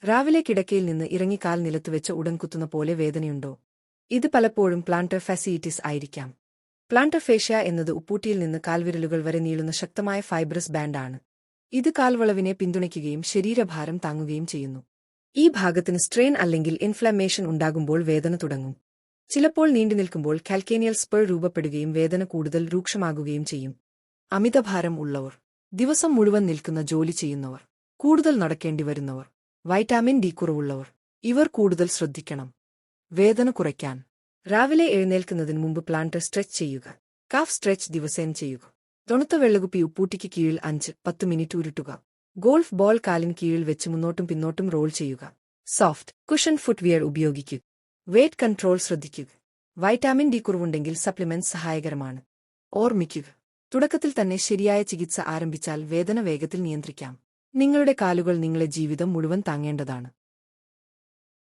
രാവിലെ കിടക്കയിൽ നിന്ന് ഇറങ്ങി കാൽ നിലത്ത് വെച്ച ഉടൻ കുത്തുന്ന പോലെ വേദനയുണ്ടോ? ഇത് പലപ്പോഴും പ്ലാന്റർ ഫാസിയിറ്റിസ് ആയിരിക്കാം. പ്ലാന്റർ ഫേഷ്യ എന്നത് ഉപ്പൂട്ടിയിൽ നിന്ന് കാൽവിരലുകൾ വരെ നീളുന്ന ശക്തമായ ഫൈബ്രസ് ബാൻഡാണ്. ഇത് കാൽവളവിനെ പിന്തുണയ്ക്കുകയും ശരീരഭാരം താങ്ങുകയും ചെയ്യുന്നു. ഈ ഭാഗത്തിന് സ്ട്രെയിൻ അല്ലെങ്കിൽ ഇൻഫ്ലമേഷൻ ഉണ്ടാകുമ്പോൾ വേദന തുടങ്ങും. ചിലപ്പോൾ നീണ്ടുനിൽക്കുമ്പോൾ കാൽക്കേനിയൽ സ്പർ രൂപപ്പെടുകയും വേദന കൂടുതൽ രൂക്ഷമാകുകയും ചെയ്യും. അമിതഭാരം ഉള്ളവർ, ദിവസം മുഴുവൻ നിൽക്കുന്ന ജോലി ചെയ്യുന്നവർ, കൂടുതൽ നടക്കേണ്ടി വരുന്നവർ, വൈറ്റാമിൻ ഡി കുറവുള്ളവർ ഇവർ കൂടുതൽ ശ്രദ്ധിക്കണം. വേദന കുറയ്ക്കാൻ രാവിലെ എഴുന്നേൽക്കുന്നതിന് മുമ്പ് പ്ലാന്റർ സ്ട്രെച്ച് ചെയ്യുക. കാഫ് സ്ട്രെച്ച് ദിവസേന ചെയ്യുക. തണുത്ത വെള്ളകുപ്പി ഉപ്പൂട്ടിക്ക് കീഴിൽ 5-10 മിനിറ്റ് ഉരുട്ടുക. ഗോൾഫ് ബോൾ കാലിന് കീഴിൽ വെച്ച് മുന്നോട്ടും പിന്നോട്ടും റോൾ ചെയ്യുക. സോഫ്റ്റ് കുഷൻ ഫുട്വിയർ ഉപയോഗിക്കുക. വെയ്റ്റ് കൺട്രോൾ ശ്രദ്ധിക്കുക. വൈറ്റാമിൻ ഡി കുറവുണ്ടെങ്കിൽ സപ്ലിമെന്റ്സ് സഹായകരമാണ്. ഓർമ്മിക്കുക, തുടക്കത്തിൽ തന്നെ ശരിയായ ചികിത്സ ആരംഭിച്ചാൽ വേദന വേഗത്തിൽ നിയന്ത്രിക്കാം. നിങ്ങളുടെ കാലുകൾ നിങ്ങളെ ജീവിതം മുഴുവൻ താങ്ങേണ്ടതാണ്.